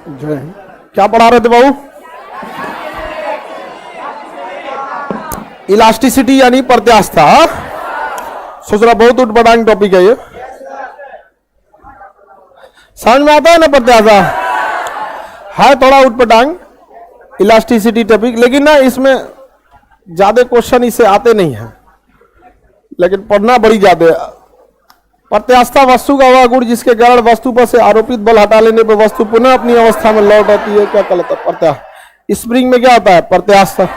जय हिंद। क्या पढ़ा रहे थे बाबू? इलास्टिसिटी यानी प्रत्यास्था। सोच रहा बहुत उठपटांग टॉपिक है ये। समझ में आता है ना? प्रत्यास्था है थोड़ा उठपटांग इलास्टिसिटी टॉपिक, लेकिन ना इसमें ज्यादा क्वेश्चन इससे आते नहीं है, लेकिन पढ़ना बड़ी ज्यादा है। प्रत्यास्था वस्तु का वह गुण जिसके कारण वस्तु पर से आरोपित बल हटा लेने पर वस्तु पुनः अपनी अवस्था में लौट आती है। क्या कहलाता है? प्रत्यास्था। स्प्रिंग में क्या होता है? प्रत्यास्था।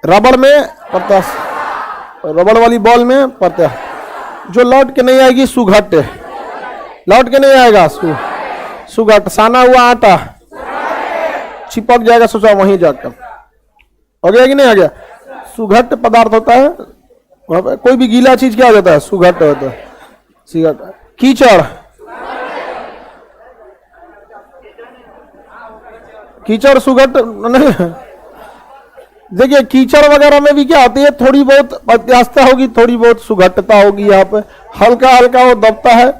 रबड़ में प्रत्यास्था। रबड़ वाली बॉल में प्रत्यास्था। जो लौट के नहीं आएगी सुघट, लौट के नहीं आएगा सुघट। साना हुआ आटा चिपक जाएगा, सोचा वहीं जाकर। हो गया कि नहीं आ गया? सुघट पदार्थ होता है, कोई भी गीला चीज क्या हो जाता है? सुघट होता है। कीचड़, कीचड़ सुघट नहीं। देखिए कीचड़ वगैरह में भी क्या होती है, थोड़ी बहुत प्रत्यास्था होगी, थोड़ी बहुत सुघटता होगी। यहाँ पे हल्का हल्का वो दबता है।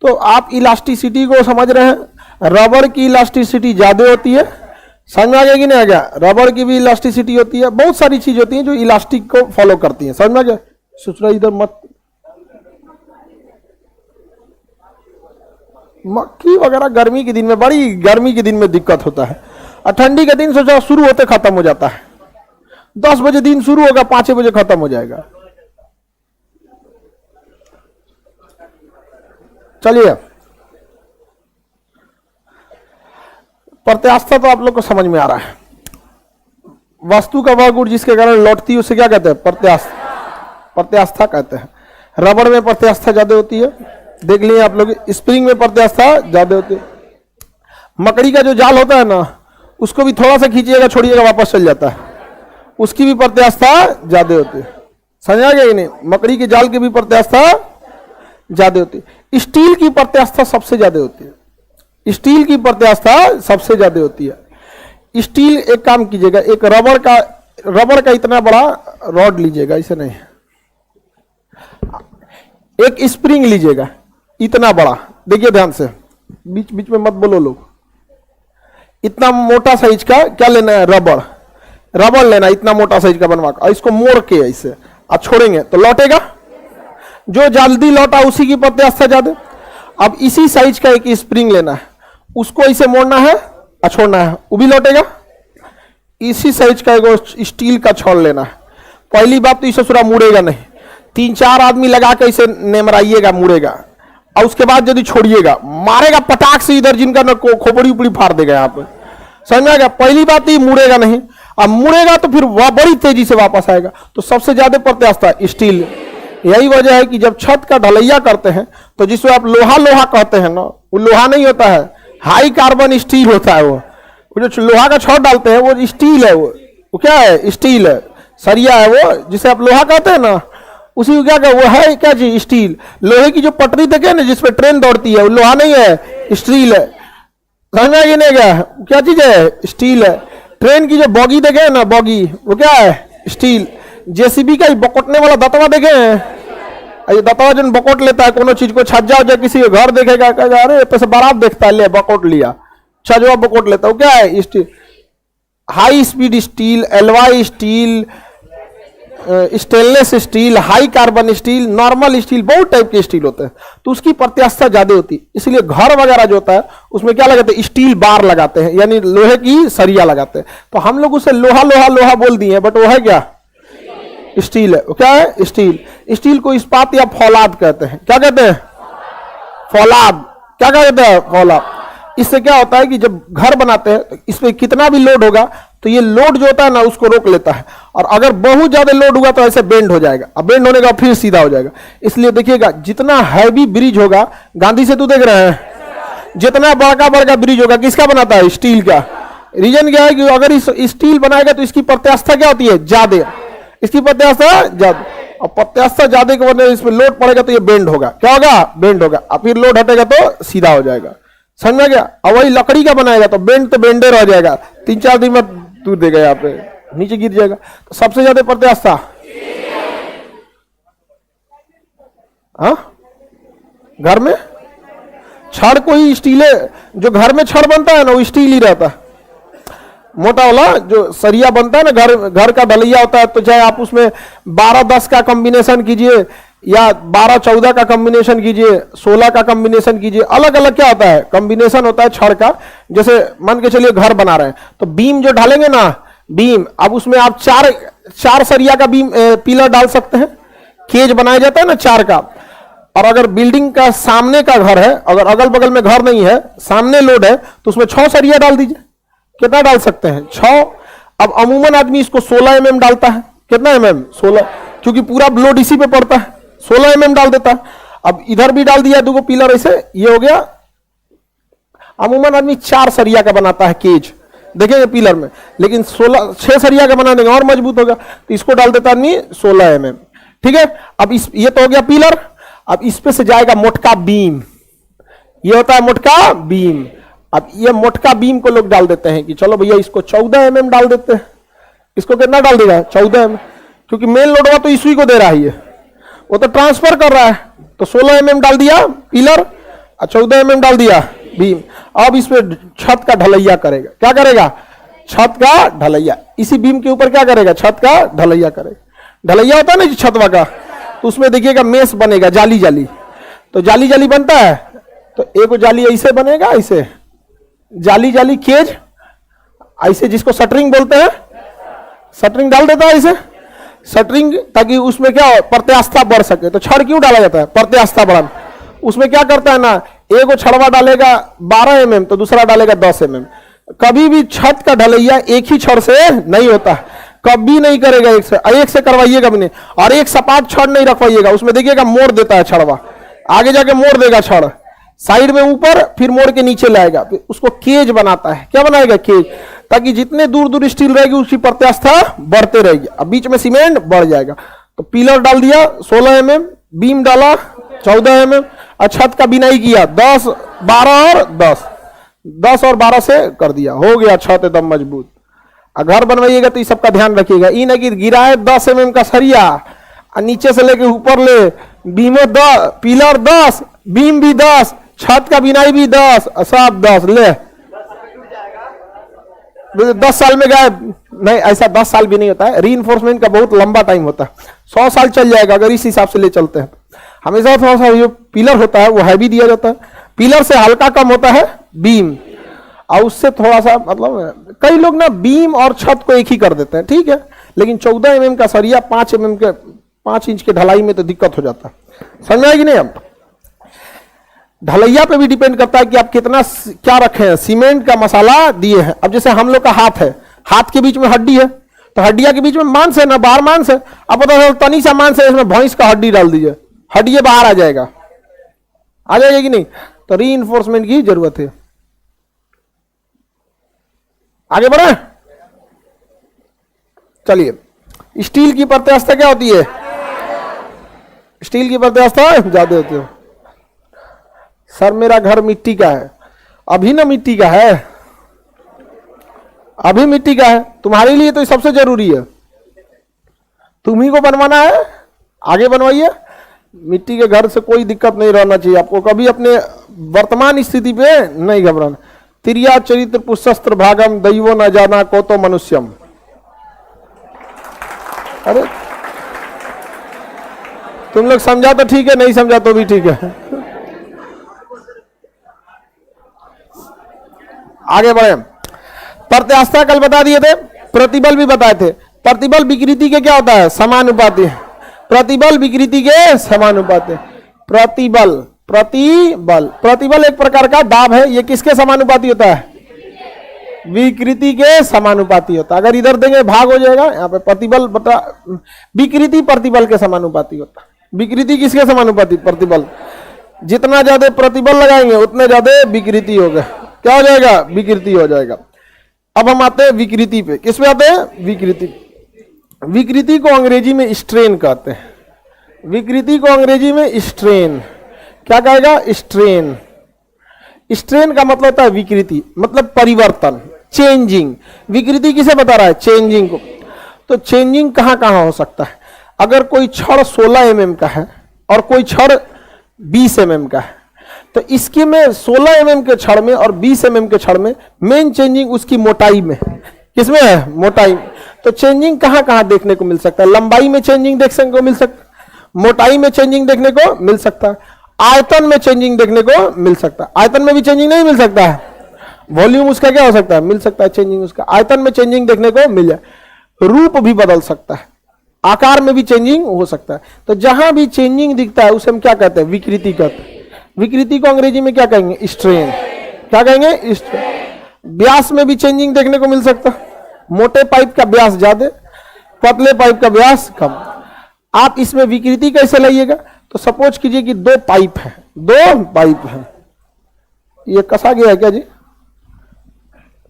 तो आप इलास्टिसिटी को समझ रहे हैं। रबड़ की इलास्टिसिटी ज्यादा होती है, समझ में आ गया कि नहीं आ गया? रबड़ की भी इलास्टिसिटी होती है, बहुत सारी चीज होती है जो इलास्टिक को फॉलो करती है। समझ में आ गया? सोच रहा इधर मत, मक्खी वगैरह गर्मी के दिन में, बड़ी गर्मी के दिन में दिक्कत होता है, और ठंडी के दिन सोचा शुरू होते खत्म हो जाता है। 10 बजे दिन शुरू होगा, 5 बजे खत्म हो जाएगा। चलिए, प्रत्यास्था तो आप लोग को समझ में आ रहा है। वस्तु का वह गुण जिसके कारण लौटती है उसे क्या कहते हैं? प्रत्यास्था। प्रत्यास्था कहते हैं। रबड़ में प्रत्यास्था ज्यादा होती है, देख लिए आप लोग। स्प्रिंग में प्रत्यास्था ज्यादा होती है। मकड़ी का जो जाल होता है ना, उसको भी थोड़ा सा खींचिएगा छोड़िएगा वापस चल जाता है, उसकी भी प्रत्यास्था ज्यादा होती है। समझ आ गया कि नहीं? मकड़ी के जाल की भी प्रत्यास्था ज्यादा होती है। स्टील की प्रत्यास्था सबसे ज्यादा होती है। स्टील की प्रत्यास्था सबसे ज्यादा होती है। स्टील, एक काम कीजिएगा, एक रबड़ का इतना बड़ा रॉड लीजिएगा, इसे नहीं, एक स्प्रिंग लीजिएगा इतना बड़ा। देखिए ध्यान से, बीच बीच में मत बोलो लोग। इतना मोटा साइज का क्या लेना है? रबड़ लेना, इतना मोटा साइज का बनवा कर, और इसको मोड़ के ऐसे और छोड़ेंगे तो लौटेगा। जो जल्दी लौटा उसी की प्रत्यास्था ज्यादा। अब इसी साइज का एक स्प्रिंग लेना है, उसको इसे मोड़ना है और छोड़ना है, वो भी लौटेगा। इसी साइज का एक स्टील का छड़ लेना है। पहली बात तो इसे पूरा मुड़ेगा नहीं, 3-4 आदमी लगा के इसे नेमराइएगा, मुड़ेगा, और उसके बाद यदि छोड़िएगा, मारेगा पटाख से इधर, जिनका न खोपड़ी उपड़ी फाड़ देगा यहाँ पे। समझ में आ गया? पहली बात ही मुड़ेगा नहीं, अब मुड़ेगा तो फिर वह बड़ी तेजी से वापस आएगा। तो सबसे ज्यादा प्रत्यास्था स्टील। यही वजह है कि जब छत का ढलैया करते हैं तो जिसको आप लोहा लोहा कहते हैं ना, वो लोहा नहीं होता है, हाई कार्बन स्टील होता है। वो जो लोहा का छत डालते हैं वो स्टील है। वो क्या है? स्टील है, सरिया है वो, जिसे आप लोहा कहते हैं ना, उसी को क्या कहते हैं? वो है क्या चीज? स्टील। लोहे की जो पटरी देखे ना जिसपे ट्रेन दौड़ती है, वो लोहा नहीं है, स्टील है। समझ में नहीं गया? क्या चीज है? स्टील है। ट्रेन की जो बॉगी देखे ना, बॉगी, वो क्या है? स्टील। जेसीबी का बकोटने वाला दतवा देखे हैं? ये दतवा जो बकोट लेता है कोनो चीज को, छज्जा हो जाए किसी के घर देखेगा, अरे पैसे बारात देखता है, ले बकोट लिया, छज्जा बकोट लेता है, वो क्या है? Steel. High speed steel, alloy steel, stainless steel, high carbon steel, normal steel, बहुत टाइप के स्टील होते हैं। तो उसकी प्रत्यास्था ज्यादा होती है। इसलिए घर वगैरह जो होता है उसमें क्या लगाते हैं? स्टील बार लगाते हैं, यानी लोहे की सरिया लगाते हैं। तो हम लोग उसे लोहा लोहा लोहा बोल दिए, बट वो है क्या? स्टील है। वो क्या है? स्टील। स्टील को इस्पात या फौलाद कहते हैं। क्या कहते हैं? फौलाद। क्या कहते हैं? फौलाद। इससे क्या होता है कि जब घर बनाते हैं इसमें कितना भी लोड होगा तो ये लोड जो होता है ना उसको रोक लेता है, और अगर बहुत ज्यादा लोड हुआ तो ऐसे बेंड हो जाएगा, अब बेंड होने का फिर सीधा हो जाएगा। इसलिए देखिएगा जितना हैवी ब्रिज होगा, गांधी सेतु देख रहे हैं, जितना बड़का बड़का ब्रिज होगा किसका बनाता है? स्टील का। रीजन क्या है कि अगर इस स्टील बनाएगा तो इसकी प्रत्यास्था क्या होती है? ज्यादा। इसकी प्रत्यास्था ज्यादा, और प्रत्यास्था ज्यादा के वजह इसमें लोड पड़ेगा तो ये बेंड होगा। क्या होगा? बेंड होगा, और फिर लोड हटेगा तो सीधा हो जाएगा। समझ में गया? और वही लकड़ी का बनाएगा तो बेंड तो बेंडे रह जाएगा, 3-4 दिन में दूर देगा, यहाँ पे नीचे गिर जाएगा। तो सबसे ज्यादा प्रत्यास्था घर में छड़ कोई स्टील है, जो घर में छड़ बनता है ना वो स्टील ही रहता है। मोटा वाला जो सरिया बनता है ना, घर का ढलैया होता है, तो चाहे आप उसमें 12-10 का कॉम्बिनेशन कीजिए या 12-14 का कॉम्बिनेशन कीजिए, 16 का कॉम्बिनेशन कीजिए, अलग अलग क्या होता है कॉम्बिनेशन होता है छड़ का। जैसे मान के चलिए घर बना रहे हैं तो बीम जो ढालेंगे ना, बीम, अब उसमें आप चार सरिया का बीम पिलर डाल सकते हैं, केज बनाया जाता है ना 4 का। और अगर बिल्डिंग का सामने का घर है, अगर अगल बगल में घर नहीं है, सामने लोड है, तो उसमें 6 सरिया डाल दीजिए। कितना डाल सकते हैं? 6। अब अमूमन आदमी इसको 16 mm डालता है। कितना mm? 16, क्योंकि पूरा लोड इसी पे पड़ता है, 16 mm डाल देता है। अब इधर भी डाल दिया 2 पिलर, ऐसे ये हो गया। अमूमन आदमी 4 सरिया का बनाता है केज, देखेंगे पिलर में, लेकिन 6 सरिया का बना देंगे और मजबूत होगा, तो इसको डाल देता आदमी 16 mm। ठीक है, अब ये तो हो गया पिलर। अब इस पे से जाएगा मोटका बीम, ये होता है मोटका बीम। अब ये मोटका बीम को लोग डाल देते हैं कि चलो भैया इसको 14 mm डाल देते हैं। इसको कितना डाल देगा? 14 mm, क्योंकि मेन लोडवा तो इसी को दे रहा है, ये वो तो ट्रांसफर कर रहा है, तो 16 mm डाल दिया पिलर और 14 mm डाल दिया बीम। अब इस पे छत का ढलैया करेगा। क्या करेगा? छत का ढलैया। इसी बीम के ऊपर क्या करेगा? छत का ढलैया करेगा। ढलैया होता है ना छतवा का, तो उसमें देखिएगा मेस बनेगा, जाली जाली। तो जाली जाली बनता है, तो एक जाली ऐसे बनेगा, ऐसे जाली जाली केज ऐसे, जिसको शटरिंग बोलते हैं, शटरिंग डाल देता है ऐसे, शटरिंग, ताकि उसमें क्या हो, प्रत्यास्थता बढ़ सके। तो छड़ क्यों डाला जाता है? प्रत्यास्थता बढ़ाना। उसमें क्या करता है ना, एक छड़वा डालेगा 12 mm तो दूसरा डालेगा 10 mm। कभी भी छत का ढलैया एक ही छड़ से नहीं होता, कभी नहीं करेगा एक से करवाइएगा भी नहीं। और एक सपाट छड़ नहीं रखवाइएगा, उसमें देखिएगा मोड़ देता है छड़वा, आगे जाके मोड़ देगा छड़, साइड में ऊपर, फिर मोड़ के नीचे लाएगा, फिर उसको केज बनाता है। क्या बनाएगा? केज, ताकि जितने दूर दूर स्टील रहेगी उसकी प्रत्यास्थता बढ़ते रहेगी। अब बीच में सीमेंट बढ़ जाएगा। तो पिलर डाल दिया 16 mm, बीम डाला 14 mm, और छत का बिनाई किया 10, 12 और 10 और 12 से कर दिया, हो गया छत एकदम मजबूत। घर बनवाइएगा तो इस सबका ध्यान रखिएगा, ये नहीं कि गिराए 10 mm का सरिया और नीचे से लेके ऊपर ले, बीमो 10, पिलर 10, बीम भी 10, छत का बिनाई भी 10, सब 10 ले 10 साल में गायब। नहीं, ऐसा 10 साल भी नहीं होता है, रीइंफोर्समेंट का बहुत लंबा टाइम होता है, 100 साल चल जाएगा अगर इस हिसाब से ले चलते हैं। हमेशा थोड़ा सा जो पिलर होता है वो हैवी दिया जाता है, पिलर से हल्का कम होता है बीम, और उससे थोड़ा सा मतलब कई लोग ना बीम और छत को एक ही कर देते हैं, ठीक है, लेकिन 14 mm का सरिया 5 mm के 5 इंच के ढलाई में तो दिक्कत हो जाता है। समझ में आएगी नहीं? अब ढलैया पे भी डिपेंड करता है कि आप कितना क्या रखे हैं, सीमेंट का मसाला दिए हैं। अब जैसे हम लोग का हाथ है, हाथ के बीच में हड्डी है, तो हड्डिया के बीच में मांस है ना, बाहर मांस है, अब पता है तनी सा मांस है, इसमें भैंस का हड्डी डाल दीजिए, हड्डी बाहर आ जाएगा कि नहीं? तो रीइंफोर्समेंट की जरूरत है। आगे बढ़े, चलिए। स्टील की प्रत्यास्थता क्या होती है? स्टील की प्रत्यास्थता ज्यादा होती है। सर मेरा घर मिट्टी का है, अभी ना मिट्टी का है, अभी मिट्टी का है, तुम्हारे लिए तो सबसे जरूरी है, तुम ही को बनवाना है, आगे बनवाइए। मिट्टी के घर से कोई दिक्कत नहीं रहना चाहिए आपको, कभी अपने वर्तमान स्थिति पे नहीं घबराना। तिरिया चरित्र पुशस्त्र भागम दैवो न जाना को तो मनुष्यम। अरे तुम लोग समझा तो ठीक है, नहीं समझा तो भी ठीक है। आगे बढ़े। प्रत्यास्थता कल बता दिए थे, प्रतिबल भी बताए थे। प्रतिबल विकृति के क्या होता है? समानुपाती। प्रतिबल विकृति के समानुपाती। प्रतिबल प्रतिबल प्रतिबल एक प्रकार का दाब है, ये किसके समानुपाती होता है? विकृति के समानुपाती होता है। अगर इधर देंगे भाग हो जाएगा, यहाँ पे प्रतिबल बता विकृति प्रतिबल के समानुपाती होता है। विकृति किसके समानुपाती? प्रतिबल। जितना ज्यादा प्रतिबल लगाएंगे उतने ज्यादा विकृति होगा। क्या हो जाएगा? विकृति हो जाएगा। अब हम आते हैं विकृति पे। किस पे आते हैं? विकृति। विकृति को अंग्रेजी में स्ट्रेन कहते हैं। विकृति को अंग्रेजी में स्ट्रेन। क्या कहेगा? स्ट्रेन। स्ट्रेन का मतलब होता है विकृति, मतलब परिवर्तन, चेंजिंग। विकृति किसे बता रहा है? चेंजिंग को। तो चेंजिंग कहां कहां हो सकता है? अगर कोई छड़ 16 mm का है और कोई छड़ 20 mm का है, तो इसके में 16 mm के छड़ में और 20 mm के छड़ में मेन चेंजिंग उसकी मोटाई में है। किसमें है? मोटाई में। तो चेंजिंग कहां कहां देखने को मिल सकता है? लंबाई में चेंजिंग देखने को मिल सकता है, मोटाई में चेंजिंग देखने को मिल सकता है, आयतन में चेंजिंग देखने को मिल सकता है। आयतन में भी चेंजिंग नहीं मिल सकता है, वॉल्यूम उसका क्या हो सकता है? मिल सकता है चेंजिंग उसका। आयतन में चेंजिंग देखने को मिल जाए, रूप भी बदल सकता है, आकार में भी चेंजिंग हो सकता है। तो जहां भी चेंजिंग दिखता है उसे हम क्या कहते हैं? विकृति कहते हैं। विकृति को अंग्रेजी में क्या कहेंगे? स्ट्रेन। क्या कहेंगे? स्ट्रेन। व्यास में भी चेंजिंग देखने को मिल सकता है, मोटे पाइप का व्यास ज्यादा, पतले पाइप का व्यास कम। आप इसमें विकृति कैसे लाइएगा? तो सपोज कीजिए कि दो पाइप है, ये कसा गया है क्या जी?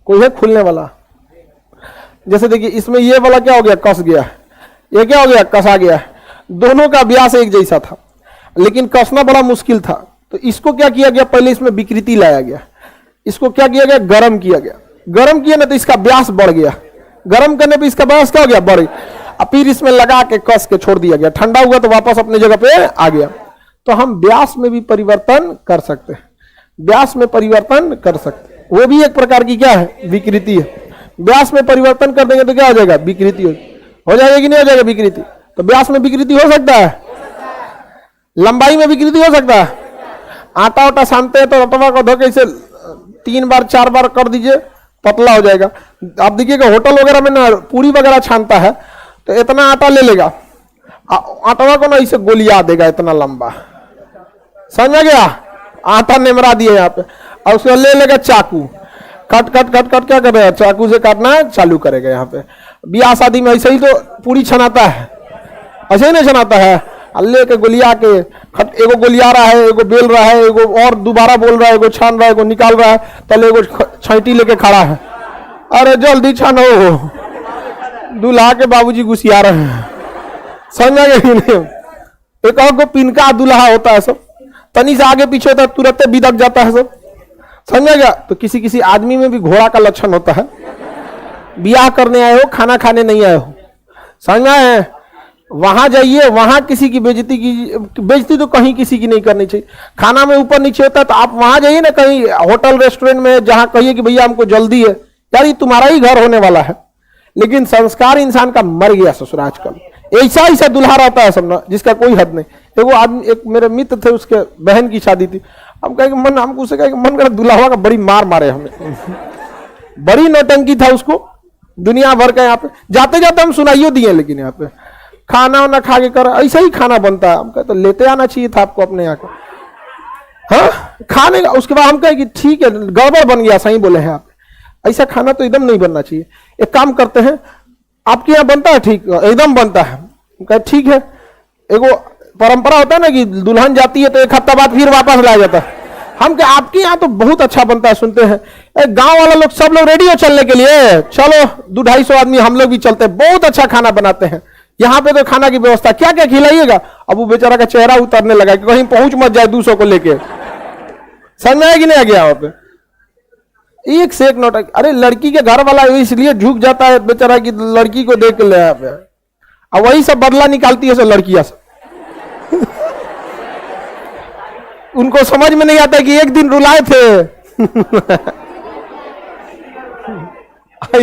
कोई है खुलने वाला? जैसे देखिए इसमें ये वाला क्या हो गया? कस गया। ये क्या हो गया? कसा गया। दोनों का व्यास एक जैसा था लेकिन कसना बड़ा मुश्किल था, तो इसको क्या किया गया? पहले इसमें विकृति लाया गया। इसको क्या किया गया? गर्म किया गया। गर्म किया ना तो इसका व्यास बढ़ गया। गर्म करने पे इसका व्यास क्या हो गया? बढ़ गया। और फिर इसमें लगा के कस के छोड़ दिया गया, ठंडा हुआ तो वापस अपने जगह पे आ गया। तो हम व्यास में भी परिवर्तन कर सकते हैं, व्यास में परिवर्तन कर सकते हैं। वो भी एक प्रकार की क्या है? विकृति है। व्यास में परिवर्तन कर देंगे तो क्या हो जाएगा? विकृति हो जाएगा कि नहीं हो जाएगा? विकृति। तो व्यास में विकृति हो सकता है, लंबाई में विकृति हो सकता है। आटा वाटा सानते हैं तो आटा को धो के इसे 3 बार 4 बार कर दीजिए, पतला हो जाएगा। आप देखिएगा होटल वगैरह में ना पूरी वगैरह छानता है तो इतना आटा ले लेगा, आटा को ना इसे गोलिया देगा इतना लंबा, समझ गया? आटा निमरा दिए यहाँ पे, और उसको ले लेगा चाकू, कट कट कट कट क्या करेगा? चाकू से काटना चालू करेगा। यहाँ पे ब्याह शादी में ऐसे ही तो पूरी छनाता है, ऐसे ही नहीं छनाता है। अल्ले के गोलिया के एगो गोलिया रहा है, एगो बेल रहा है, एगो और दोबारा बोल रहा है, एगो छान रहा है, एगो निकाल रहा है, तले एगो छैटी लेके खड़ा है। अरे जल्दी छानो, दूल्हा के बाबूजी गुस्सिया रहे हैं, समझ गए? एक और को पिनका दूल्हा होता है सब, तनी से आगे पीछे होता है तुरंत बिदक जाता है सब, समझ गया? तो किसी किसी आदमी में भी घोड़ा का लक्षण होता है। ब्याह करने आए हो, खाना खाने नहीं आए हो, समझ आए? वहां जाइए, वहां किसी की बेइज्जती की, बेइज्जती तो कहीं किसी की नहीं करनी चाहिए। खाना में ऊपर नीचे होता है तो आप वहां जाइए ना, कहीं होटल रेस्टोरेंट में, जहां कहिए कि भैया हमको जल्दी है, यार ये तुम्हारा ही घर होने वाला है। लेकिन संस्कार इंसान का मर गया ससुर आजकल। ऐसा ऐसा दुल्हा रहता है सब ना, जिसका कोई हद नहीं। एगो आदमी, एक मेरे मित्र थे, उसके बहन की शादी थी। हम कहे मन, हमको उसे कहे मन कर दुल्हा का बड़ी मार मारे हमें बड़ी नौटंकी था उसको, दुनिया भर का। यहाँ पे जाते जाते हम सुनाइयो दिए, लेकिन यहाँ पे खाना वाना खा के कर ऐसा ही खाना बनता है। हम कहे तो लेते आना चाहिए था आपको अपने यहाँ का, हाँ खाने का। उसके बाद हम कहे कि ठीक है गड़बड़ बन गया, सही बोले हैं आप, ऐसा खाना तो एकदम नहीं बनना चाहिए। एक काम करते हैं, आपके यहाँ बनता है? ठीक, एकदम बनता है। कहे ठीक है। एगो परंपरा होता है ना कि दुल्हन जाती है तो 1 हफ्ता बाद फिर वापस लाया जाता है। हम कहे आपके यहाँ तो बहुत अच्छा बनता है, सुनते हैं। गांव वाला लोग सब लोग रेडी हो चलने के लिए, चलो 200-250 आदमी हम लोग भी चलते हैं, बहुत अच्छा खाना बनाते हैं यहाँ पे। तो खाना की व्यवस्था क्या क्या खिलाइएगा? अब वो बेचारा का चेहरा उतरने लगा कि कहीं पहुंच मत जाए 200 को लेके, समझ में आया कि नहीं आ गया? वहां पे एक से एक नौटंकी। अरे लड़की के घर वाला इसलिए झुक जाता है बेचारा कि लड़की को देख ले, अब वही सब बदला निकालती है सब लड़कियां से उनको समझ में नहीं आता कि एक दिन रुलाए थे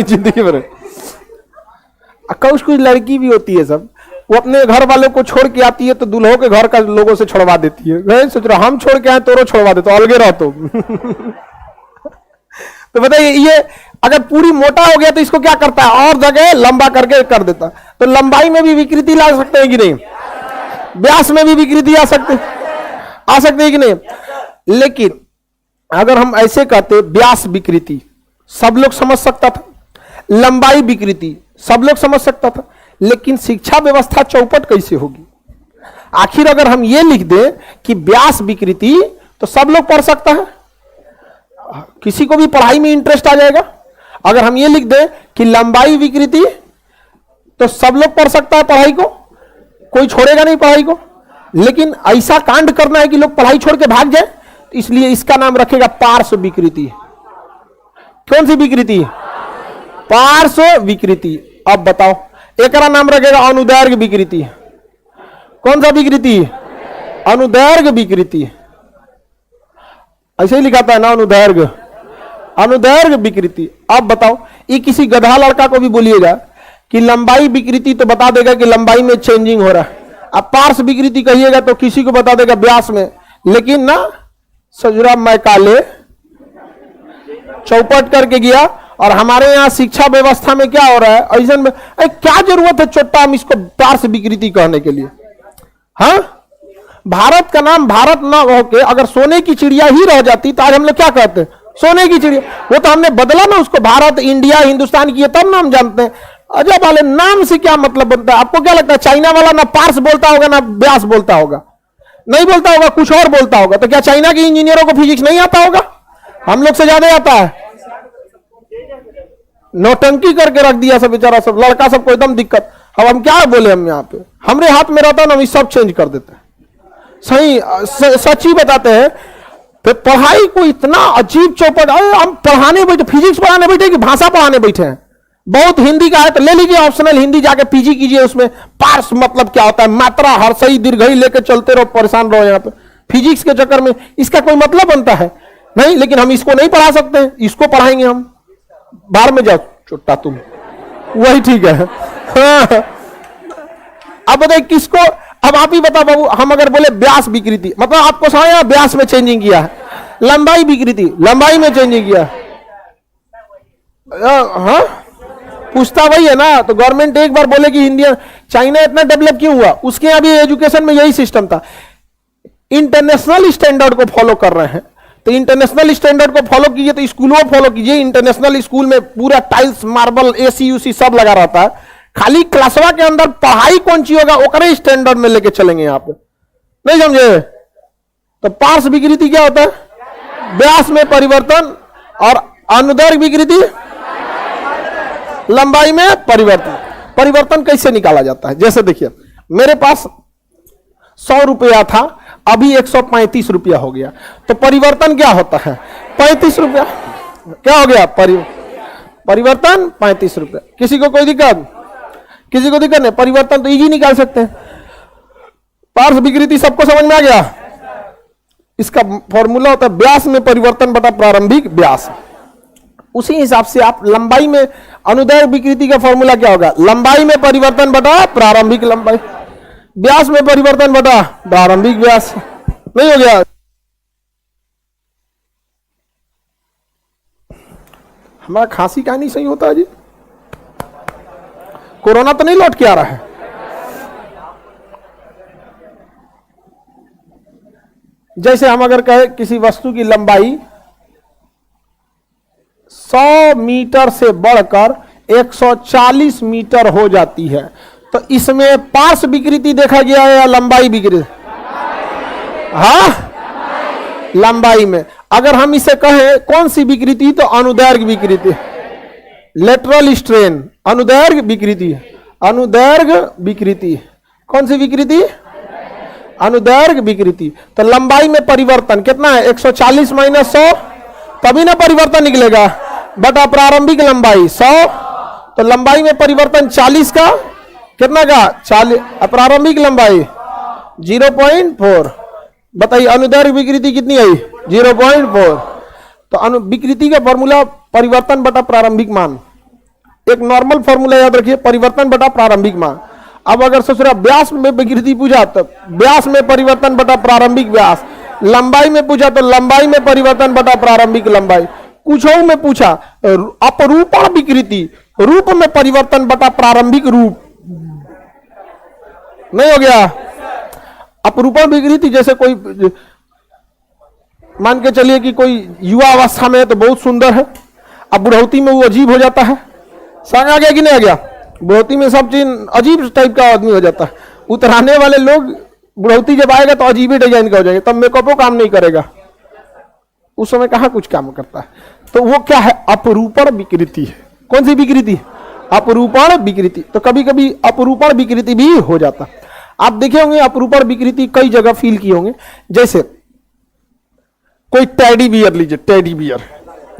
जिंदगी भर। कुछ कुछ लड़की भी होती है सब, वो अपने घर वालों को छोड़ के आती है तो दुल्हों के घर का लोगों से छोड़वा देती है। सोच रहा हम छोड़ के आए तो छोड़वा देते, अलगे रहो तो तो बताइए, ये अगर पूरी मोटा हो गया तो इसको क्या करता है? और जगह लंबा करके कर देता। तो लंबाई में भी विकृति ला सकते हैं कि नहीं? व्यास में भी विकृति आ सकते हैं कि नहीं? लेकिन अगर हम ऐसे कहते व्यास विकृति सब लोग समझ सकता था, लंबाई विकृति सब लोग समझ सकता था, लेकिन शिक्षा व्यवस्था चौपट कैसे होगी? आखिर अगर हम ये लिख दें कि व्यास विकृति तो सब लोग पढ़ सकता है, किसी को भी पढ़ाई में इंटरेस्ट आ जाएगा। अगर हम ये लिख दें कि लंबाई विकृति तो सब लोग पढ़ सकता है पढ़ाई को, कोई छोड़ेगा नहीं पढ़ाई को। लेकिन ऐसा कांड करना है कि लोग पढ़ाई छोड़ के भाग जाए, तो इसलिए इसका नाम रखेगा पार्श्व विकृति। कौन सी विकृति? पार्श्व विकृति। अब बताओ, एक नाम रखेगा अनुदैर्घ्य विकृति। कौन सा विकृति? अनुदैर्घ्य विकृति। ऐसे ही लिखाता है ना, अनुदैर्घ्य, अनुदैर्घ्य विकृति। अब बताओ, ये किसी गधा लड़का को भी बोलिएगा कि लंबाई विकृति तो बता देगा कि लंबाई में चेंजिंग हो रहा है। अब पार्श्व विकृति कहिएगा तो किसी को बता देगा व्यास में। लेकिन ना सजुरा मैकाले चौपट करके गया, और हमारे यहाँ शिक्षा व्यवस्था में क्या हो रहा है, ऐसा में क्या जरूरत है छोटा हम इसको पार्श्व विकृति कहने के लिए। हाँ, भारत का नाम भारत ना होके अगर सोने की चिड़िया ही रह जाती तो आज हम लोग क्या कहते हैं, सोने की चिड़िया। वो तो हमने बदला ना उसको, भारत, इंडिया, हिंदुस्तान किए तब नाम जानते हैं। अजब वाले नाम से क्या मतलब बनता है? आपको क्या लगता है चाइना वाला ना पार्स बोलता होगा ना व्यास बोलता होगा? नहीं बोलता होगा, कुछ और बोलता होगा। तो क्या चाइना के इंजीनियरों को फिजिक्स नहीं आता होगा? हम लोग से ज्यादा आता है। नौटंकी करके रख दिया सब बेचारा, सब लड़का सबको एकदम दिक्कत। अब हम क्या बोले, हम यहाँ पे हमरे हाथ में रहता है ना, हम सब चेंज कर देते हैं। सही सच ही बताते हैं। तो पढ़ाई को इतना अजीब चौपट, हम पढ़ाने बैठे, फिजिक्स पढ़ाने बैठे कि भाषा पढ़ाने बैठे हैं। बहुत हिंदी का है तो ले लीजिए ऑप्शनल हिंदी, जाके पीजी कीजिए। उसमें पार्स मतलब क्या होता है, मात्रा, हर्षई, दीर्घई लेके चलते रहो, परेशान रहो। यहाँ पे फिजिक्स के चक्कर में इसका कोई मतलब बनता है नहीं। लेकिन हम इसको नहीं पढ़ा सकते, इसको पढ़ाएंगे हम। बाहर में जाओ चुट्टा तुम, वही ठीक है। हाँ। अब बताइए किसको, अब आप ही बताओ बाबू, हम अगर बोले व्यास विकृति मतलब आपको समझ व्यास में चेंजिंग किया है, लंबाई विकृति लंबाई में चेंजिंग किया। हाँ, पूछता वही है ना। तो गवर्नमेंट एक बार बोले कि इंडिया, चाइना इतना डेवलप क्यों हुआ, उसके यहाँ भी एजुकेशन में यही सिस्टम था। इंटरनेशनल स्टैंडर्ड को फॉलो कर रहे हैं, तो इंटरनेशनल स्टैंडर्ड को फॉलो कीजिए तो स्कूलों को फॉलो कीजिए। इंटरनेशनल स्कूल में पूरा टाइल्स, मार्बल, एसी यूसी सब लगा रहता है। खाली क्लासवा के अंदर पढ़ाई कौन सी होगा ओकरे स्टैंडर्ड में लेके चलेंगे यहाँ पे, नहीं समझे? तो पार्श्व विकृति क्या होता है, व्यास में परिवर्तन, और अनुदैर्घ्य विकृति लंबाई में परिवर्तन। परिवर्तन कैसे निकाला जाता है? जैसे देखिए, मेरे पास 100 रुपया था, अभी 135 रुपया हो गया, तो परिवर्तन क्या होता है, 35 रुपया। क्या हो गया, परिवर्तन 35 रुपया। किसी को कोई दिक्कत? किसी को दिक्कत नहीं, परिवर्तन तो इजी निकाल सकते हैं। पार्श्व विकृति सबको समझ में आ गया? इसका फॉर्मूला होता है व्यास में परिवर्तन बटा प्रारंभिक व्यास। उसी हिसाब से आप लंबाई में अनुदैर्घ्य विकृति का फॉर्मूला क्या होगा, लंबाई में परिवर्तन बटा प्रारंभिक लंबाई, व्यास में परिवर्तन बटा प्रारंभिक व्यास। नहीं हो गया? हमारा खांसी का नहीं सही होता है जी, कोरोना तो नहीं लौट के आ रहा है? जैसे हम अगर कहें किसी वस्तु की लंबाई 100 मीटर से बढ़कर 140 मीटर हो जाती है, तो इसमें पार्श्व विकृति देखा गया है या लंबाई विकृति? हाँ, लंबाई में। अगर हम इसे कहें कौन सी विकृति, तो अनुदैर्घ्य विकृति, लेटरल स्ट्रेन, अनुदैर्घ्य विकृति। अनुदैर्घ्य विकृति कौन सी विकृति? अनुदैर्घ्य विकृति। तो लंबाई में परिवर्तन कितना है, 140 माइनस 100, तभी ना परिवर्तन निकलेगा, बटा प्रारंभिक लंबाई 100। तो लंबाई में परिवर्तन 40 का, कितना का 40, प्रारंभिक लंबाई 0.4। बताइए अनुदैर्घ्य विकृति कितनी आई, 0.4। तो विकृति का फॉर्मूला परिवर्तन बटा प्रारंभिक मान। एक नॉर्मल फॉर्मूला याद रखिए, परिवर्तन बटा प्रारंभिक मान। अब अगर ससुरा व्यास में विकृति पूछा तो व्यास में परिवर्तन बटा प्रारंभिक व्यास, लंबाई में पूछा तो लंबाई में परिवर्तन बटा प्रारंभिक लंबाई, कुछों में पूछा अपरूपण विकृति, रूप में परिवर्तन बटा प्रारंभिक रूप। नहीं हो गया? अपरूपण विकृति जैसे कोई, मान के चलिए कि कोई युवा अवस्था में है तो बहुत सुंदर है, अब बुढ़ौती में वो अजीब हो जाता है। समझ आ गया कि नहीं आ गया? बुढ़ौती में सब चीज अजीब टाइप का आदमी हो जाता है। उतराने वाले लोग बुढ़ौती जब आएगा तो अजीब ही डिजाइन का हो जाएगा, तब मेकअपो काम नहीं करेगा, उस समय कहाँ कुछ काम करता है। तो वो क्या है, अपरूपण विकृति है। कौन सी विकृति? अपरूपण विकृति। तो कभी कभी अपरूपण विकृति भी हो जाता है। आप देखे होंगे अपरूपण विकृति कई जगह फील किए होंगे। जैसे कोई टेडी बियर लीजिए, टेडी बियर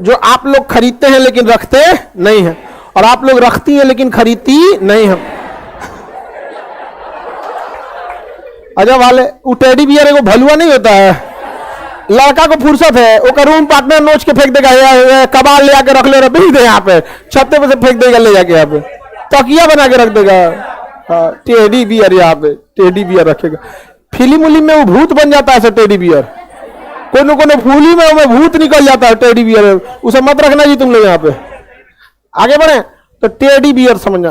जो आप लोग खरीदते हैं लेकिन रखते नहीं है, और आप लोग रखती हैं लेकिन खरीदती नहीं है। अजब वाले, वो टेडी बियर एगो भलुआ नहीं होता है, लड़का को फुर्सत है, वो रूम पार्टनर नोच के फेंक देगा, कबाड़ ले आके रख ले रहा, भेज दे यहाँ पे छत्ते पे से फेंक देगा ले जाके, यहाँ पे तकिया बना के रख देगा। हाँ, टेडी बियर यहाँ पे टेडी बियर रखेगा। फिल्म उलिम में वो भूत बन जाता है टेडी बियर, कोनो कोनो फूली में भूत निकल जाता है टेडी बियर, उसे मत रखना जी तुम लोग यहाँ पे। आगे बढ़े तो टेडी बियर समझना।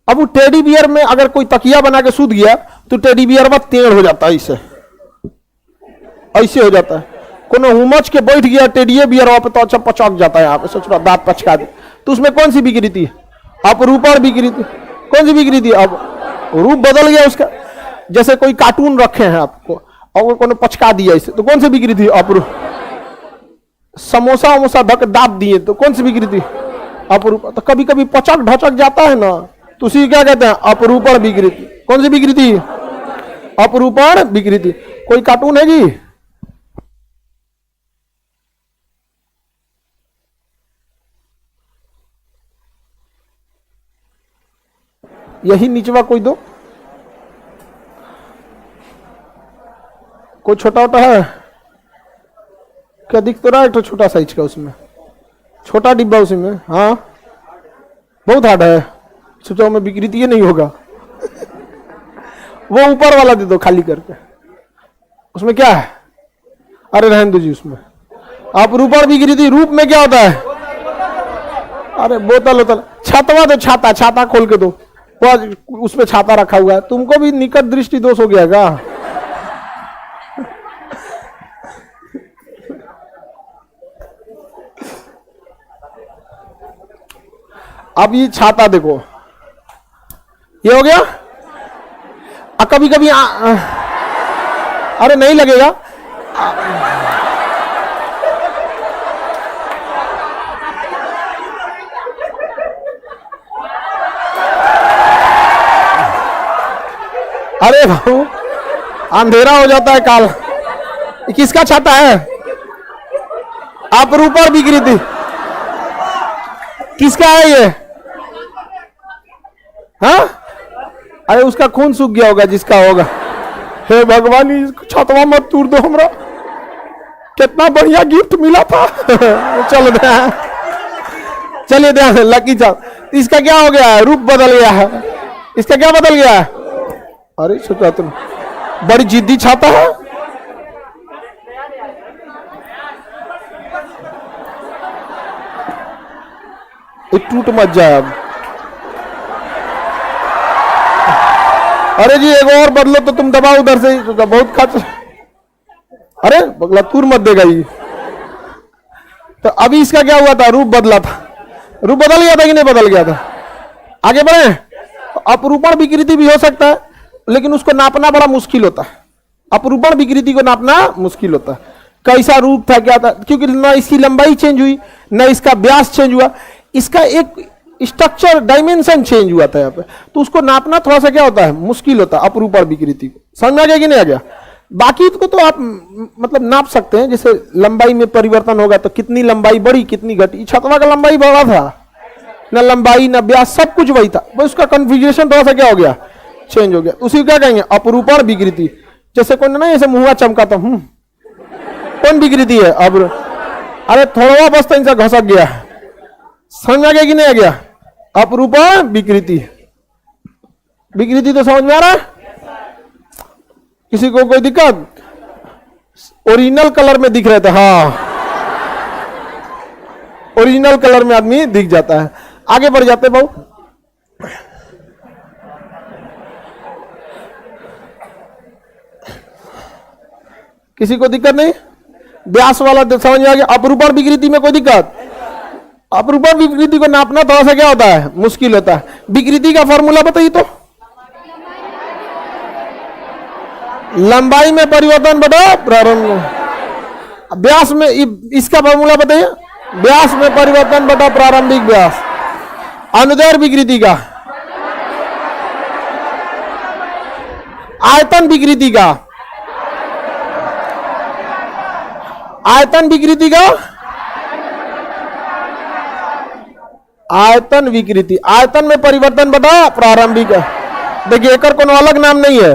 अब वो टेडी बियर में अगर कोई तकिया बना के सूत गया तो टेडी बियर में टेढ़ हो जाता है, ऐसे ऐसे हो जाता है। कोनो हुमच के बैठ गया टेडी बियर वहां पे तो अच्छा पचक जाता है, यहाँ पे सोच रहा दांत पचका दे। तो उसमें कौन सी विकृति? अपरूपण विकृति। कौन सी विकृति? अब रूप बदल गया उसका। जैसे कोई कार्टून रखे हैं आपको और कोनो पचका दिया इसे, तो कौन सी विकृति? अपरूप। समोसा वमोसा दाब दिए तो कौन सी विकृति? अपरूप। तो कभी कभी पचक ढचक जाता है ना, तो उसी क्या कहते हैं? अपरूपण विकृति। कौन सी विकृति? अपरूपण विकृति। कोई कार्टून है जी? यही नीचवा कोई दो, कोई छोटा छोटा है क्या? दिख तो रहा है, तो छोटा साइज का उसमें छोटा डिब्बा उसमें। हाँ बहुत हार्ड है, सोचो में विकृति ये नहीं होगा। वो ऊपर वाला दे दो खाली करके, उसमें क्या है? अरे रहने दो जी उसमें। आप रूपर विकृति रूप में क्या होता है? अरे बोतल होतल। छातवा दो, छाता छाता खोल के दो, उसमें छाता रखा हुआ है। तुमको भी निकट दृष्टि दोष हो गया क्या? अब ये छाता देखो, ये हो गया। कभी कभी अरे नहीं लगेगा। अरे बाबू अंधेरा हो जाता है काल। किसका छाता है? अपरूपण विकृति। किसका है ये? हाँ? अरे उसका खून सूख गया होगा जिसका होगा। हे भगवान, छतवा मत तोड़ दो, हमरा कितना बढ़िया गिफ्ट मिला था। चलो दे, चलिए दे लकी चाप। इसका क्या हो गया? रूप बदल गया है। इसका क्या बदल गया है? अरे सोचा तुम, बड़ी जिद्दी छाता है। टूट मत जाए अब। अरे जी एक और बदलो तो तुम दबाओ उधर से, बहुत खर्च। अरे बगला तूर मत देगा ये। तो अभी इसका क्या हुआ था? रूप बदला था। रूप बदल गया था कि नहीं बदल गया था? आगे बढ़े। अपरूपण विकृति भी हो सकता है, लेकिन उसको नापना बड़ा मुश्किल होता है। अपरूपण विकृति को नापना मुश्किल होता है। कैसा रूप था, क्या था, क्योंकि ना इसकी लंबाई चेंज हुई, ना इसका व्यास चेंज हुआ, इसका एक स्ट्रक्चर डायमेंशन चेंज हुआ था यहाँ पे। तो उसको नापना थोड़ा सा क्या होता है? मुश्किल होता है अपरूपण विकृति को। समझ में आ गया कि नहीं आ गया? बाकी को तो आप मतलब नाप सकते हैं। जैसे लंबाई में परिवर्तन होगा तो कितनी लंबाई बढ़ी कितनी घटी। छतवा का लंबाई बढ़ा था, ना लंबाई ना व्यास, सब कुछ वही था, बस उसका कन्फिगरेशन थोड़ा सा क्या हो गया? चेंज हो गया। उसी को क्या कहेंगे? अपरूपण विकृति। जैसे कोई ना ऐसे मुंह चमका तो कौन विकृति है? अब अरे थोड़ा बस तो इनसे घसक गया। समझ आ गया कि नहीं आ गया? अपरूपण विकृति। विकृति तो समझ में आ रहा है? किसी को कोई दिक्कत? ओरिजिनल कलर में दिख रहे थे। हाँ, ओरिजिनल कलर में आदमी दिख जाता है। आगे बढ़ जाते भाऊ। किसी को दिक्कत नहीं? व्यास वाला समझ में आ गया? अपरूपण विकृति में कोई दिक्कत? अपरूपण विकृति को नापना थोड़ा सा क्या होता है? मुश्किल होता है। विकृति का फॉर्मूला बताइए तो। लंबाई में परिवर्तन बटा प्रारंभ। व्यास में इसका फॉर्मूला बताइए। व्यास में परिवर्तन बटा प्रारंभिक व्यास। अनुदैर्घ्य विकृति का, आयतन विकृति का, आयतन विकृति का, आयतन विकृति, आयतन में परिवर्तन बटा प्रारंभिक। देखिए एक कोनो अलग नाम नहीं है।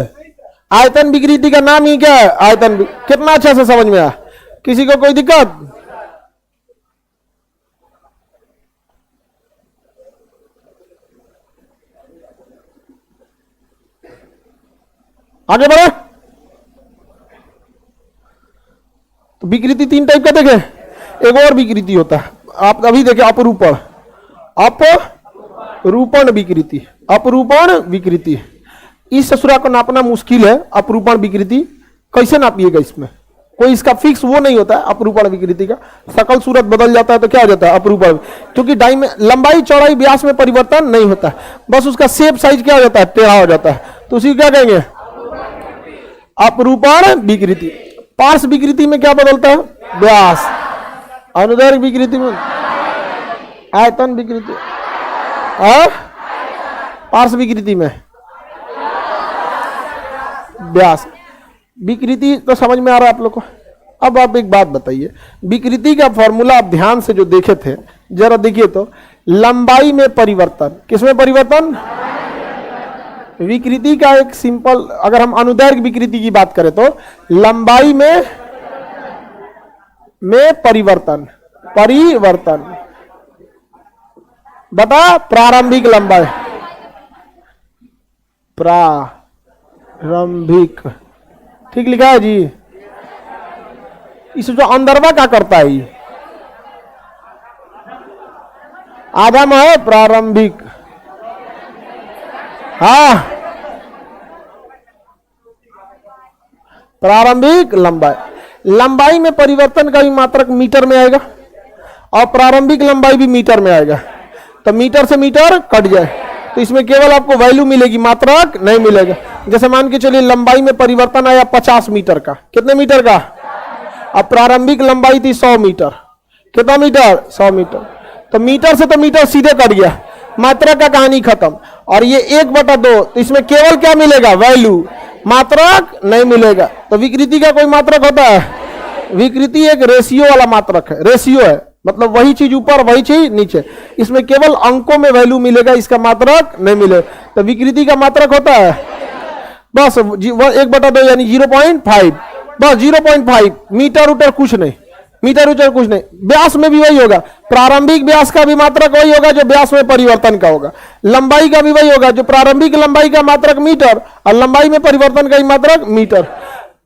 आयतन विकृति का नाम ही क्या है? आयतन। कितना अच्छा से समझ में आया? किसी को कोई दिक्कत? आगे बढ़े। तो विकृति 3 टाइप का देखे। एक और विकृति होता है, आप अभी देखे, अपरूपण। अपरूपण विकृति, अपरूपण विकृति। इस ससुरा को नापना मुश्किल है। अपरूपण विकृति कैसे नापिएगा? इसमें कोई इसका फिक्स वो नहीं होता है। अपरूपण विकृति का सकल सूरत बदल जाता है तो क्या हो जाता है? अपरूपण। क्योंकि डाई में लंबाई चौड़ाई व्यास में परिवर्तन नहीं होता है, बस उसका शेप साइज क्या हो जाता है? टेढ़ा हो जाता है। तो उसी क्या कहेंगे? अपरूपण विकृति। पार्श्व विकृति में क्या बदलता है? व्यास। अनुदैर्घ्य विकृति में आयतन विकृति। पार्श्व विकृति में व्यास। विकृति तो समझ में आ रहा है आप लोग को। अब आप एक बात बताइए, विकृति का फॉर्मूला आप ध्यान से जो देखे थे जरा देखिए तो, लंबाई में परिवर्तन। किसमें परिवर्तन? विकृति का एक सिंपल, अगर हम अनुदैर्घ्य विकृति की बात करें तो लंबाई में परिवर्तन। परिवर्तन बता प्रारंभिक लंबाई। प्रारंभिक, ठीक लिखा है जी। इस जो अंदरवा क्या करता है? ये आधा में है प्रारंभिक। हाँ, प्रारंभिक लंबाई। लंबाई में परिवर्तन का भी मात्रक मीटर में आएगा और प्रारंभिक लंबाई भी मीटर में आएगा। तो मीटर से मीटर कट जाए तो इसमें केवल आपको वैल्यू मिलेगी, मात्रक नहीं मिलेगा। जैसे मान के चलिए लंबाई में परिवर्तन आया 50 मीटर का। कितने मीटर का? अब प्रारंभिक लंबाई थी 100 मीटर। कितना मीटर? 100 मीटर। तो मीटर से तो मीटर सीधे कट गया, मात्रा का कहानी खत्म। और ये 1/2, तो इसमें केवल क्या मिलेगा? वैल्यू, मात्रक नहीं मिलेगा। तो विकृति का कोई मात्रक होता है? विकृति एक रेशियो वाला मात्रक है। रेशियो है मतलब वही चीज ऊपर वही चीज नीचे, इसमें केवल अंकों में वैल्यू मिलेगा, इसका मात्रक नहीं मिलेगा। तो विकृति का मात्रक होता है बस 1/2 यानी 0.5, बस 0.5। मीटर उटर कुछ नहीं, मीटर उटर कुछ नहीं। व्यास में भी वही होगा, प्रारंभिक व्यास का भी मात्रक वही होगा जो व्यास में परिवर्तन का होगा। लंबाई का भी वही होगा, जो प्रारंभिक लंबाई का मात्रक मीटर और लंबाई में परिवर्तन का ही मात्रक मीटर।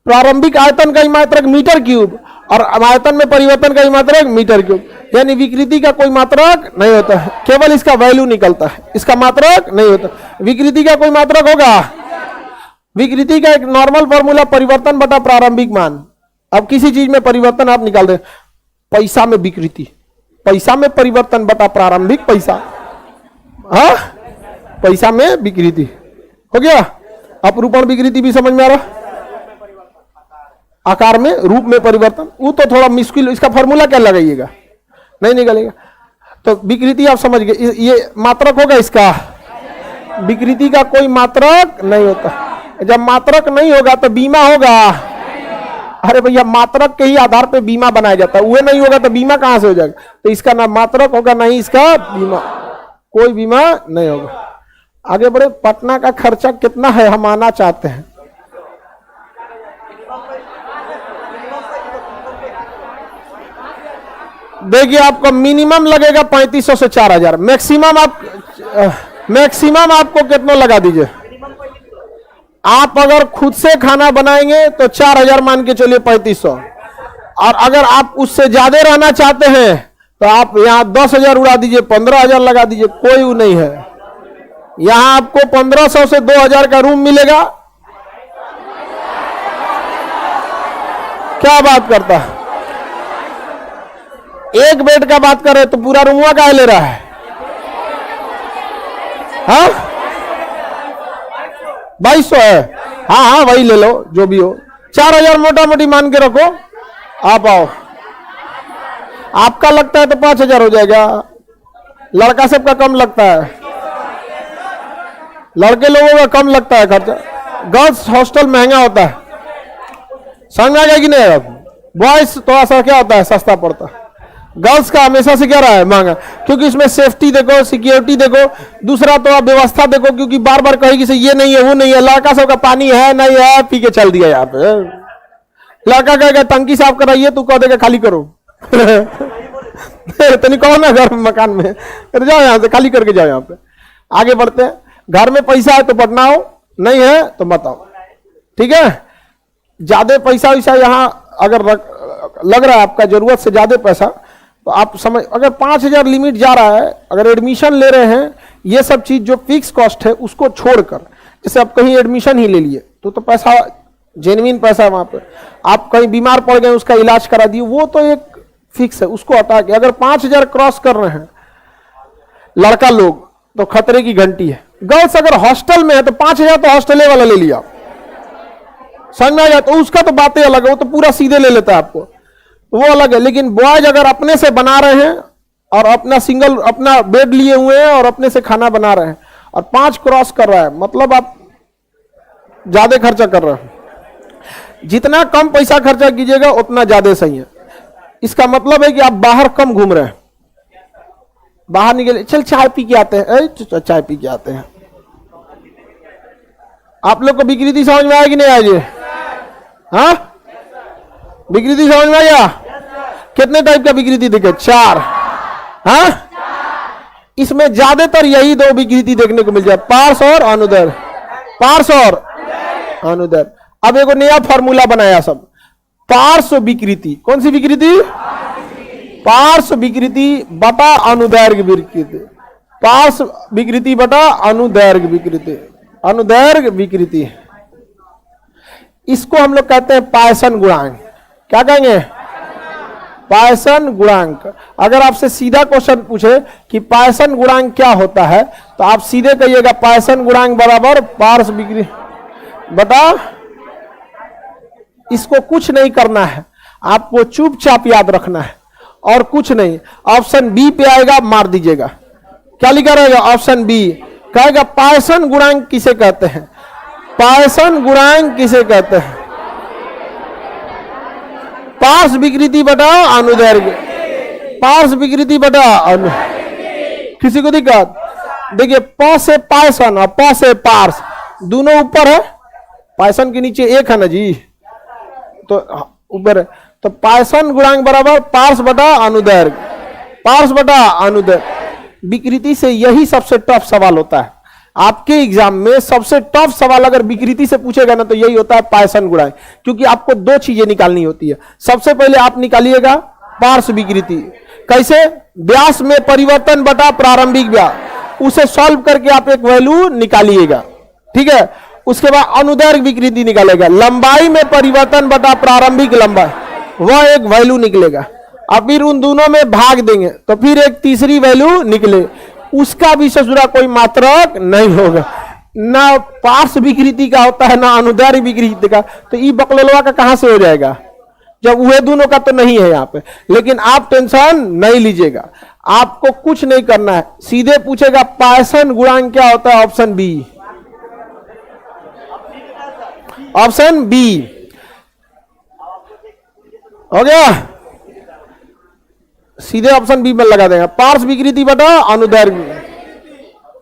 प्रारंभिक आयतन का ही मात्रक मीटर क्यूब और आयतन में परिवर्तन का ही मात्रक मीटर क्यूब। यानी विकृति का कोई मात्रक नहीं होता है, केवल इसका वैल्यू निकलता है, इसका मात्रक नहीं होता। विकृति का कोई मात्रक होगा? विकृति का एक नॉर्मल फॉर्मूला परिवर्तन बटा प्रारंभिक मान। अब किसी चीज में परिवर्तन आप निकाल दें, पैसा में विकृति, पैसा में परिवर्तन बटा प्रारंभिक पैसा। हाँ, पैसा में विकृति हो गया। अपरूपण विकृति भी समझ में आ रहा? आकार में, रूप में परिवर्तन, वो तो थोड़ा मुश्किल। इसका फॉर्मूला क्या लगाइएगा? नहीं निकलेगा। तो विकृति आप समझ गए, ये मात्रक होगा इसका। विकृति का कोई मात्रक नहीं होता। जब मात्रक नहीं होगा तो बीमा होगा? अरे भैया, मात्रक के ही आधार पे बीमा बनाया जाता है, वो नहीं होगा तो बीमा कहां से हो जाएगा? तो इसका ना मात्रक होगा ना ही इसका बीमा, कोई बीमा नहीं होगा। आगे बढ़े। पटना का खर्चा कितना है हम आना चाहते हैं? देखिए, आपको मिनिमम लगेगा 3500 से 4000। मैक्सिमम आपको कितना लगा दीजिए। आप अगर खुद से खाना बनाएंगे तो 4000 मान के चलिए, 3500। और अगर आप उससे ज्यादा रहना चाहते हैं तो आप यहाँ 10,000 उड़ा दीजिए, 15,000 लगा दीजिए, कोई वो नहीं है। यहाँ आपको 1500 से 2000 का रूम मिलेगा। क्या बात करता है? एक बेड का बात कर रहे तो पूरा रूम का ले रहा है? हाँ, 2200 है। हाँ हाँ, वही ले लो जो भी हो। 4000 मोटा मोटी मान के रखो। आप आओ, आपका लगता है तो 5000 हो जाएगा। लड़का सबका कम लगता है, लड़के लोगों का कम लगता है खर्चा। गर्ल्स हॉस्टल महंगा होता है, समझ में आ गया कि नहीं? बॉयज थोड़ा सा क्या होता है, सस्ता पड़ता है। गर्ल्स का हमेशा से क्या रहा है, महंगा, क्योंकि इसमें सेफ्टी देखो, सिक्योरिटी देखो, दूसरा तो आप व्यवस्था देखो, क्योंकि बार बार कहेगी से ये नहीं है वो नहीं है। लड़का सबका पानी है नहीं है, पी के चल दिया यहाँ पे। लड़का कहेगा टंकी साफ कराइए, तू कह देगा खाली करो। तो नहीं कहो ना घर में मकान में, तो जाओ यहां से, खाली करके जाओ यहां पे। आगे बढ़ते हैं। घर में पैसा है तो पढ़ना हो, नहीं है तो मत आओ, ठीक है। ज्यादा पैसा वैसा यहां अगर लग रहा है आपका जरूरत से ज्यादा पैसा, तो आप समझ, अगर 5,000 लिमिट जा रहा है, अगर एडमिशन ले रहे हैं, ये सब चीज जो फिक्स कॉस्ट है उसको छोड़कर, जैसे आप कहीं एडमिशन ही ले लिए तो पैसा जेन्युइन पैसा है वहां पे। आप कहीं बीमार पड़ गए, उसका इलाज करा दिए, वो तो एक फिक्स है, उसको हटा के अगर 5,000 क्रॉस कर रहे हैं लड़का लोग, तो खतरे की घंटी है। गर्ल्स अगर हॉस्टल में है तो 5,000 तो हॉस्टले वाला ले लिया, समझ में आ जाए, तो उसका तो बातें अलग है, वो तो पूरा सीधे ले लेता है आपको, वो अलग है। लेकिन बॉयज अगर अपने से बना रहे हैं और अपना सिंगल अपना बेड लिए हुए हैं और अपने से खाना बना रहे हैं और 5 क्रॉस कर रहा है, मतलब आप ज्यादा खर्चा कर रहे हैं। जितना कम पैसा खर्चा कीजिएगा उतना ज्यादा सही है। इसका मतलब है कि आप बाहर कम घूम रहे हैं, बाहर निकले, चल चाय पी के आते हैं, चाय पी के आते हैं। आप लोग को विकृति समझ में आया कि नहीं आया जी? हाँ, विकृति समझ में आया? कितने टाइप का विकृति देखे? 4। हाँ, इसमें ज्यादातर यही 2 विकृति देखने को मिल जाए, पार्श और अनुदैर्घ्य। पार्श और अनुदैर्घ्य। अब एक नया फॉर्मूला बनाया सब, पार्श्व विकृति। कौन सी विकृति? पार्श्व विकृति बटा अनुदैर्घ्य विकृति। पार्श्व विकृति बटा अनुदैर्घ्य विकृति। अनुदैर्घ्य विकृति, इसको हम लोग कहते हैं पायसन गुणांक। क्या कहेंगे? पायसन गुणांक। अगर आपसे सीधा क्वेश्चन पूछे कि पायसन गुणांक क्या होता है, तो आप सीधे कहिएगा पायसन गुणांक बराबर पार्श्व विकृति बटा, इसको कुछ नहीं करना है, आपको चुपचाप याद रखना है और कुछ नहीं। ऑप्शन बी पे आएगा, मार दीजिएगा। क्या लिखा रहेगा? ऑप्शन बी कहेगा पायसन गुणांक किसे कहते हैं? पायसन गुणांक किसे कहते हैं? पार्श्व विकृति बटा अनुदैर्घ्य। पार्श्व विकृति बटा अनु। किसी को दिक्कत? देखिए, प से पायसन और प से पार्श्व, दोनों ऊपर है, पायसन के नीचे एक है ना जी, तो ऊपर है। तो पायसन गुणांक बराबर पार्श्व बटा अनुदैर्घ्य। पार्श्व बटा अनुदैर्घ्य। विकृति से यही सबसे टफ सवाल होता है आपके एग्जाम में। सबसे टफ सवाल अगर विकृति से पूछेगा ना, तो यही होता है पायसन गुणांक, क्योंकि आपको 2 चीजें निकालनी होती है। सबसे पहले आप निकालिएगा पार्श्व विकृति। कैसे? व्यास में परिवर्तन बटा प्रारंभिक व्यास, उसे सॉल्व करके आप एक वैल्यू निकालिएगा, ठीक है। उसके बाद अनुदैर्घ्य विकृति निकालेगा, लंबाई में परिवर्तन बटा प्रारंभिक लंबाई, वह एक वैल्यू निकलेगा। अब फिर उन दोनों में भाग देंगे तो फिर एक तीसरी वैल्यू निकले, उसका भी से जुड़ा कोई मात्रक नहीं होगा। ना पार्श्व विकृति का होता है, ना अनुदैर्घ्य विकृति का, तो ई बकलोलवा का कहां से हो जाएगा, जब वह दोनों का तो नहीं है यहाँ पे। लेकिन आप टेंशन नहीं लीजिएगा, आपको कुछ नहीं करना है, सीधे पूछेगा पायसन गुणांक क्या होता है? Option B. ऑप्शन बी हो गया, सीधे ऑप्शन बी में लगा देगा। पार्श्व विकृति बटा अनुदैर्घ्य।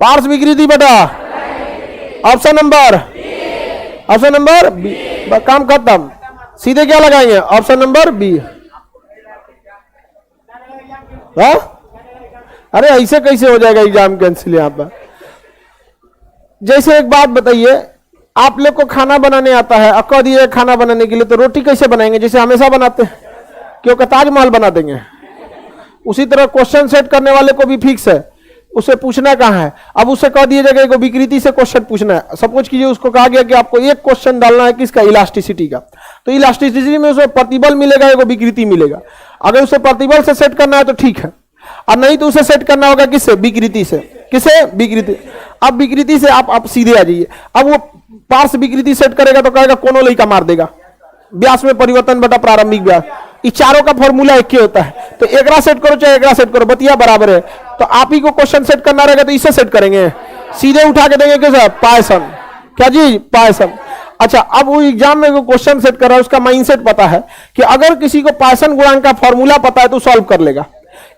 पार्श्व विकृति बटा ऑप्शन नंबर बी। काम खत्म, सीधे क्या लगाएंगे? Option number B. अरे ऐसे कैसे हो जाएगा एग्जाम कैंसिल यहाँ पर? जैसे एक बात बताइए, आप लोग को खाना बनाने आता है, अब कह दिए खाना बनाने के लिए, तो रोटी कैसे बनाएंगे? जैसे हमेशा बनाते हैं, क्योंकि ताजमहल बना देंगे। उसी तरह क्वेश्चन सेट करने वाले को भी फिक्स है, उसे पूछना कहाँ है। अब उसे कह दिया जाएगा कि विकृति से क्वेश्चन पूछना है। सपोज कीजिए उसको कहा गया कि आपको एक क्वेश्चन डालना है किसका? इलास्टिसिटी का। तो इलास्टिसिटी में उसे प्रतिबल मिलेगा, एगो विकृति मिलेगा। अगर उसे प्रतिबल से सेट करना है तो ठीक है, और नहीं तो उसे सेट करना होगा किससे? विकृति से। किसे? विकृति। अब विकृति से आप सीधे आ जाइए। अब वो पार्श्व विकृति सेट करेगा तो कहेगा कोनो लइका मार देगा, व्यास में परिवर्तन बटा प्रारंभिक व्यास। इस चारों का फॉर्मूला एक ही होता है, तो एकरा सेट करो चाहे एकरा सेट करो, बतिया बराबर है। तो आप ही को क्वेश्चन सेट करना रहेगा, तो इसे सेट करेंगे, सीधे उठा के देंगे कैसे? पायसन। क्या जी? पायसन। अच्छा, अब वो एग्जाम में क्वेश्चन सेट कर रहा है, उसका माइंडसेट पता है कि अगर किसी को पायसन गुणांक का फॉर्मूला पता है तो सॉल्व कर लेगा।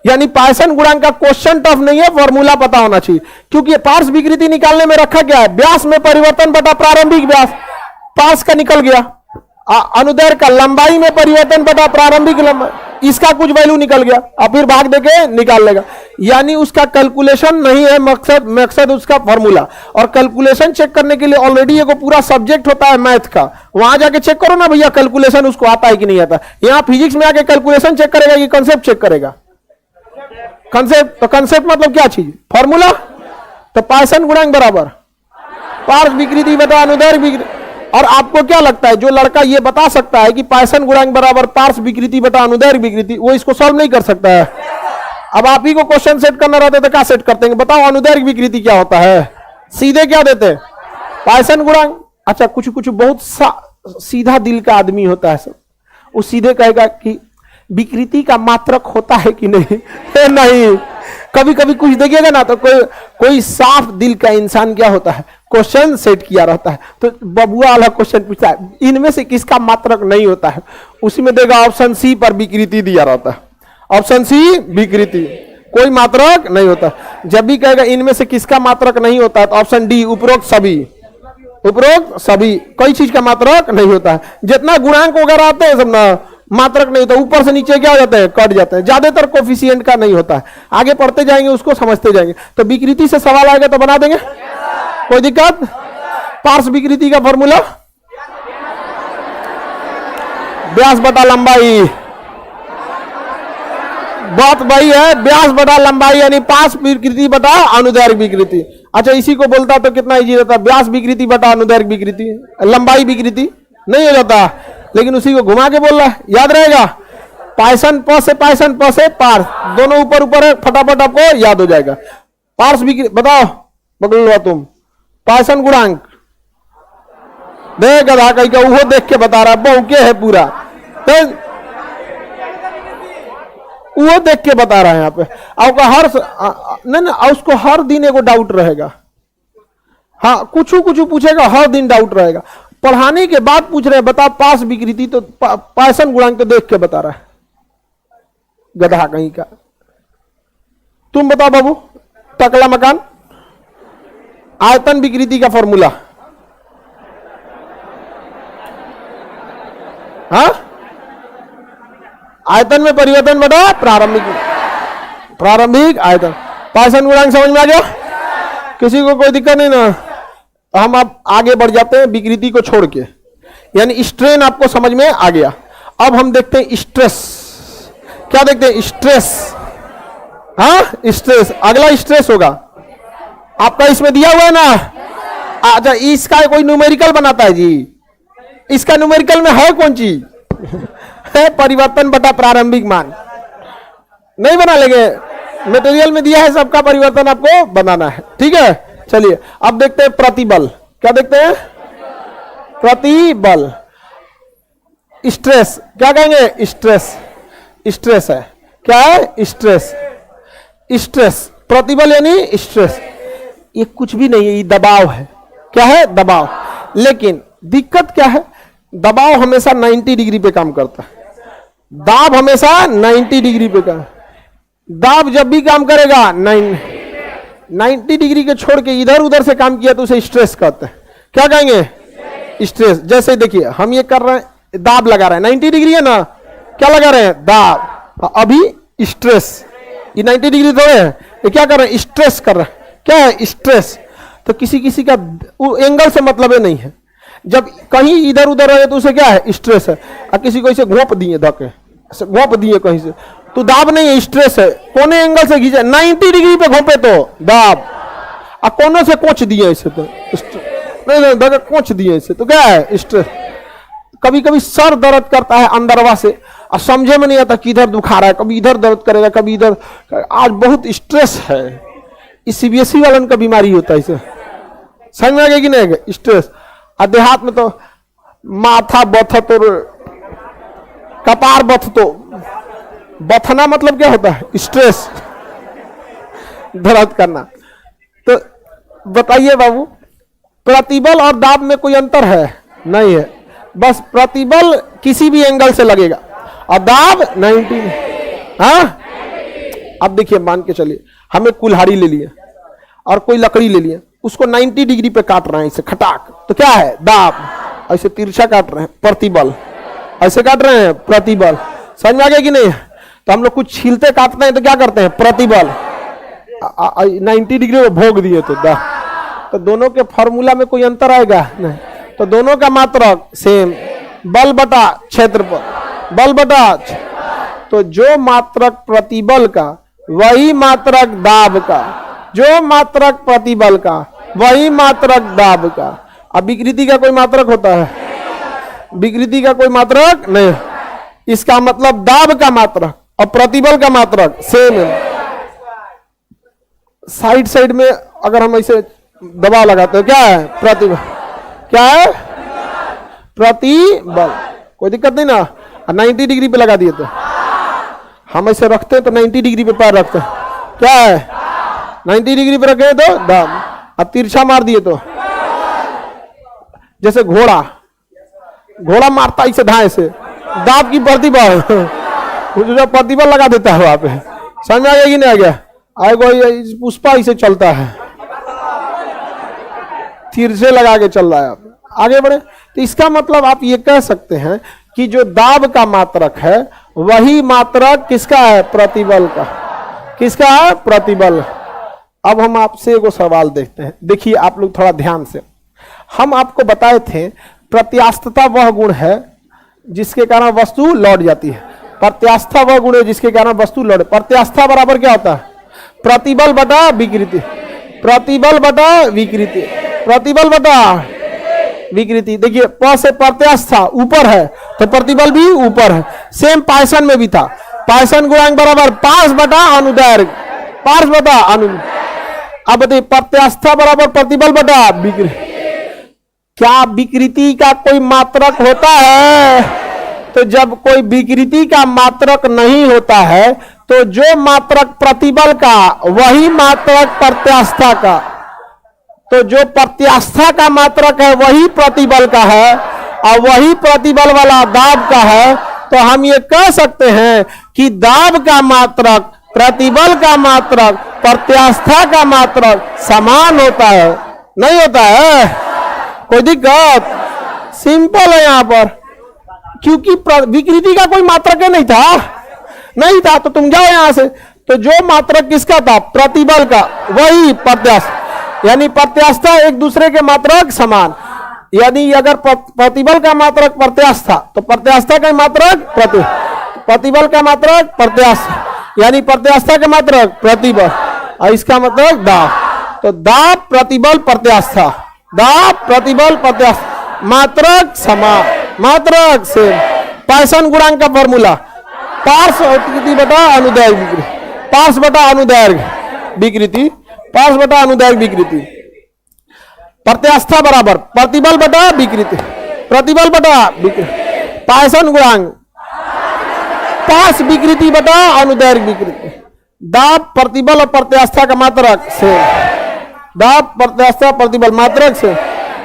यानी पायसन गुणांक का क्वेश्चन टफ नहीं है, फॉर्मूला पता होना चाहिए। क्योंकि पार्श्व विकृति निकालने में रखा क्या है? व्यास में परिवर्तन बटा प्रारंभिक व्यास। पार्श्व का निकल गया, अनुदैर्घ्य का लंबाई में परिवर्तन बटा प्रारंभिक लंबाई, इसका कुछ वैल्यू निकल गया, अब फिर भाग देके निकाल लेगा। यानी उसका कैलकुलेशन नहीं है मकसद उसका फॉर्मूला। और कैलकुलेशन चेक करने के लिए ऑलरेडी एक पूरा सब्जेक्ट होता है मैथ का, वहां जाके चेक करो ना भैया कैलकुलेशन उसको आता है कि नहीं आता। यहाँ फिजिक्स में आके कैलकुलेशन चेक करेगा कि कंसेप्ट चेक करेगा? कंसेप्ट। तो कंसेप्ट मतलब क्या चीज? फॉर्मूला। तो पाइसन गुणांक बराबर पार्श्व विकृति बटा अनुदैर्घ्य विकृति। और आपको क्या लगता है जो लड़का ये बता सकता है कि पाइसन गुणांक बराबर पार्श्व विकृति बटा अनुदैर्घ्य विकृति, वो इसको सॉल्व नहीं कर सकता है? अब आप ही को क्वेश्चन सेट करना रहता है तो क्या सेट करते हैं? बताओ अनुदैर्घ्य विकृति क्या होता है? सीधे क्या देते हैं? पाइसन गुणांक। अच्छा, कुछ कुछ बहुत सीधा दिल का आदमी होता है सब, वो सीधे कहेगा कि विकृति का मात्रक होता है कि नहीं? नहीं। कभी कभी कुछ देखिएगा ना तो कोई साफ दिल का इंसान क्या होता है, क्वेश्चन सेट किया रहता है तो बबुआ वाला क्वेश्चन पूछता है इनमें से किसका मात्रक नहीं होता है, उसी में देगा ऑप्शन सी पर विकृति दिया रहता है। ऑप्शन सी विकृति, कोई मात्रक नहीं होता। जब भी कहेगा इनमें से किसका मात्रक नहीं होता है तो ऑप्शन डी उपरोक्त सभी। उपरोक्त सभी, कोई चीज का मात्रक नहीं होता है। जितना गुणांक वगैरह आते हैं सब ना मात्रक नहीं होता, ऊपर से नीचे क्या हो जाते हैं? कट जाते हैं। ज्यादातर कोफिशिएंट का नहीं होता है। आगे पढ़ते जाएंगे उसको समझते जाएंगे। तो विकृति से सवाल आएगा तो बना देंगे, कोई दिक्कत? पार्श्व विकृति का फॉर्मूला व्यास बटा लंबाई। बात वही है, व्यास बटा लंबाई यानी पार्श्व विकृति बटा अनुदैर्घ्य विकृति। अच्छा, इसी को बोलता तो कितना इजी रहता, व्यास विकृति बटा अनुदैर्घ्य विकृति, लंबाई विकृति नहीं हो जाता, लेकिन उसी को घुमा के बोल रहा है, याद रहेगा। पाइसन प से पार्श्व, दोनों ऊपर ऊपर है, फटाफट आपको याद हो जाएगा। पार्श्व विकृति बताओ, पकड़ लो तुम। पाइसन गुणांक देख गधा कहीं का वो देख के बता रहा, बहु के है पूरा, वो देख के बता रहा है यहाँ पे। आपका हर नहीं, उसको हर दिन एगो डाउट रहेगा। हाँ, कुछ पूछेगा, हर दिन डाउट रहेगा। पढ़ाने के बाद पूछ रहे हैं बता पार्श्व विकृति, तो पाइसन गुणांक तो देख के बता रहा है, गधा कहीं का। तुम बताओ बाबू, टकला मकान, आयतन विकृति का फॉर्मूला। हाँ, आयतन में परिवर्तन बटा प्रारंभिक आयतन। पाइसन गुणांक समझ में आ गया? किसी को कोई दिक्कत नहीं ना? हम अब आगे बढ़ जाते हैं विकृति को छोड़ के, यानी स्ट्रेन आपको समझ में आ गया। अब हम देखते हैं स्ट्रेस। क्या देखते हैं? स्ट्रेस। हाँ, स्ट्रेस। अगला स्ट्रेस होगा आपका, इसमें दिया हुआ है ना। अच्छा, इसका कोई न्यूमेरिकल बनाता है जी? इसका न्यूमेरिकल में है कौन चीज? है परिवर्तन बटा प्रारंभिक मान। नहीं बना लेंगे, मटेरियल में दिया है सबका परिवर्तन आपको बनाना है। ठीक है, चलिए अब देखते हैं प्रतिबल। क्या देखते हैं? प्रतिबल। स्ट्रेस क्या कहेंगे? स्ट्रेस। स्ट्रेस है, क्या है? स्ट्रेस। स्ट्रेस, प्रतिबल यानी स्ट्रेस। ये कुछ भी नहीं है, ये दबाव है। क्या है? दबाव। लेकिन दिक्कत क्या है? दबाव हमेशा 90 डिग्री पे काम करता है। दाब हमेशा 90 डिग्री पे काम। दाब जब भी काम करेगा 90 डिग्री के छोड़ के इधर उधर से काम किया तो उसे स्ट्रेस कहते हैं। क्या कहेंगे? स्ट्रेस। जैसे देखिए हम ये कर रहे हैं, दाब लगा रहे हैं, 90 डिग्री है ना, क्या लगा रहे हैं? दाब। अभी स्ट्रेस, ये 90 डिग्री थोड़े है, ये क्या कर रहे हैं? स्ट्रेस कर रहे हैं। क्या है? स्ट्रेस। तो किसी का एंगल से मतलब है नहीं है। जब कहीं इधर उधर रहे तो उसे क्या है? स्ट्रेस है। और किसी को इसे घोंप दिए, धक्के घोंप दिए कहीं से, तो दाब नहीं है, स्ट्रेस है। कोने एंगल से खींचे, 90 डिग्री पे घोंपे तो दाब, और कोनों से कोच दिए इसे तो नहीं, कोच दिए इसे तो क्या है? स्ट्रेस। कभी कभी सर दर्द करता है अंदरवा से और समझे में नहीं आता किधर दुखा रहा है, कभी इधर दर्द करेगा कभी इधर। आज बहुत स्ट्रेस है, इस सीबीएसई वालन का बीमारी होता है इसे, समझ में आ गया कि नहीं? स्ट्रेस। देहात में तो माथा बथ तो कपार बथ तो, बथना मतलब क्या होता है? स्ट्रेस, दर्द करना। तो बताइए बाबू, प्रतिबल और दाब में कोई अंतर है? नहीं है। बस प्रतिबल किसी भी एंगल से लगेगा और दाब 90। हाँ, अब देखिए मान के चलिए हमें कुल्हाड़ी ले लिया और कोई लकड़ी ले लिया, उसको 90 डिग्री पे काट रहे हैं इसे खटाक, तो क्या है? दाब। ऐसे तिरछा काट रहे हैं प्रतिबल, ऐसे काट रहे हैं प्रतिबल। समझ में आ गया कि नहीं? तो हम लोग कुछ छीलते काटते हैं तो क्या करते हैं? प्रतिबल। 90 डिग्री में भोग दिए तो दोनों के फॉर्मूला में कोई अंतर आएगा नहीं। तो दोनों का मात्रक सेम, बल बटा क्षेत्रफल, बल बटा। तो जो मात्रक प्रतिबल का वही मात्रक दाब का, जो मात्रक प्रतिबल का वही मात्रक दाब का। अब विकृति का कोई मात्रक होता है? विकृति का कोई मात्रक नहीं। इसका मतलब दाब का मात्रक और प्रतिबल का मात्रक सेम है। साइड साइड में अगर हम ऐसे दबाव लगाते हैं क्या है? प्रतिबल। क्या है? प्रतिबल। कोई दिक्कत नहीं ना। 90 डिग्री पे लगा दिए तो हम ऐसे रखते हैं तो 90 डिग्री पे पैर रखते हैं, क्या है? 90 डिग्री पे रखे तो दाब। अब तिरछा मार दिए तो जैसे घोड़ा, घोड़ा मारता इसे धाए से, दाब की प्रतिबल जो प्रतिबल लगा देता है वहां पे। समझ में आ गया कि नहीं आ गया? आएगा पुष्पा इसे चलता है, तिरछे लगा के चल रहा है। आगे बढ़े तो इसका मतलब आप ये कह सकते हैं कि जो दाब का मात्रक है वही मात्रक किसका है? प्रतिबल का। किसका है? प्रतिबल। अब हम आपसे एक सवाल देखते हैं, देखिए आप लोग थोड़ा ध्यान से। हम आपको बताए थे प्रत्यास्थता वह गुण है जिसके कारण वस्तु लौट जाती है। प्रत्यास्था वह गुण है जिसके कारण वस्तु लौट। प्रत्यास्था बराबर क्या होता है? प्रतिबल बटा विकृति, प्रतिबल बटा विकृति, प्रतिबल बटा विकृति। देखिए प से प्रत्यास्था ऊपर है तो प्रतिबल भी ऊपर है। सेम पाइसन में भी था, पाइसन गुणांक बराबर पार्श्व बटा अनुदैर्घ्य, पार्श्व बटा अनुदैर्घ्य। अब बताइए प्रत्यास्था बराबर प्रतिबल बटा विकृति। क्या विकृति का कोई मात्रक होता है? तो जब कोई विकृति का मात्रक नहीं होता है तो जो मात्रक प्रतिबल का वही मात्रक प्रत्यास्था का, तो जो प्रत्यास्था का मात्रक है वही प्रतिबल का है और वही प्रतिबल वाला दाब का है। तो हम ये कह सकते हैं कि दाब का मात्रक प्रतिबल का मात्रक प्रत्यास्था का मात्रक समान होता है। नहीं होता है? कोई दिक्कत? सिंपल है यहाँ पर, क्योंकि विकृति का कोई मात्रक नहीं था, नहीं था। तो तुम जाओ यहां से, तो जो मात्रक किसका था? प्रतिबल का, वही प्रत्यास्था, यानी प्रत्यास्था एक दूसरे के मात्रक समान। यदि अगर प्रतिबल का मात्रक प्रत्यास्था तो प्रत्यास्था का मात्रक प्रतिबल का मात्रक प्रत्यास्था, यानी प्रत्यास्था का मात्रक प्रतिबल और इसका मतलब दाब। तो दाब प्रतिबल प्रत्यास्था, दाब प्रतिबल प्रत्यास्था मात्रक समान, मात्रक से। पाइसन गुणांक का फॉर्मूला पार्श्व विकृति बटा अनुदैर्घ्य विकृति, पार्श्व बटा अनुदैर्घ्य विकृति, पार्श्व बटा अनुदैर्घ्य विकृति। प्रत्यास्था बराबर प्रतिबल बटा विकृति, प्रतिबल बटा विकृति। पाइसन गुणांक पार्श्व विकृति बटा अनुदैर्घ्य विकृति। दाब प्रतिबल और प्रत्यास्था का मात्रक से, दाब प्रत्यास्था प्रतिबल मात्रक से।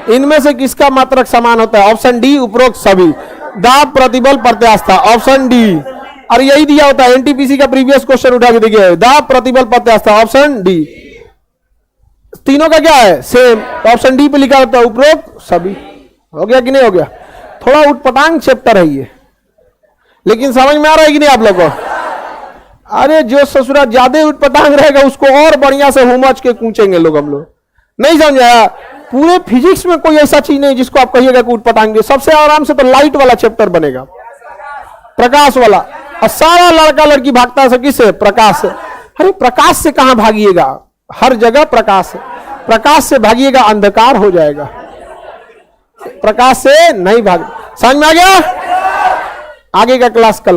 इनमें से किसका मात्रक समान होता है? ऑप्शन डी, उपरोक्त सभी। दाब प्रतिबल प्रत्यास्था, ऑप्शन डी। और यही दिया होता है, एनटीपीसी का प्रीवियस क्वेश्चन उठा के देखिए, दाब प्रतिबल प्रत्यास्था, ऑप्शन डी। तीनों का क्या है? सेम। ऑप्शन डी पे लिखा होता है उपरोक्त सभी। हो गया कि नहीं हो गया? थोड़ा उटपटांग चैप्टर है ये, लेकिन समझ में आ रहा है कि नहीं आप लोगों को? अरे जो ससुरा ज्यादा उटपटांग रहेगा उसको और बढ़िया से हुमच के कूचेंगे लोग हम लोग। नहीं समझाया? पूरे फिजिक्स में कोई ऐसा चीज नहीं जिसको आप कहिएगा कि उटपटांग। सबसे आराम से तो लाइट वाला चैप्टर बनेगा, प्रकाश वाला। और सारा लड़का लड़की भागता है किससे? प्रकाश से। अरे प्रकाश से कहां भागिएगा? हर जगह प्रकाश है। प्रकाश से भागिएगा अंधकार हो जाएगा, प्रकाश से नहीं भाग। समझ में आ गया? आगे का क्लास कल।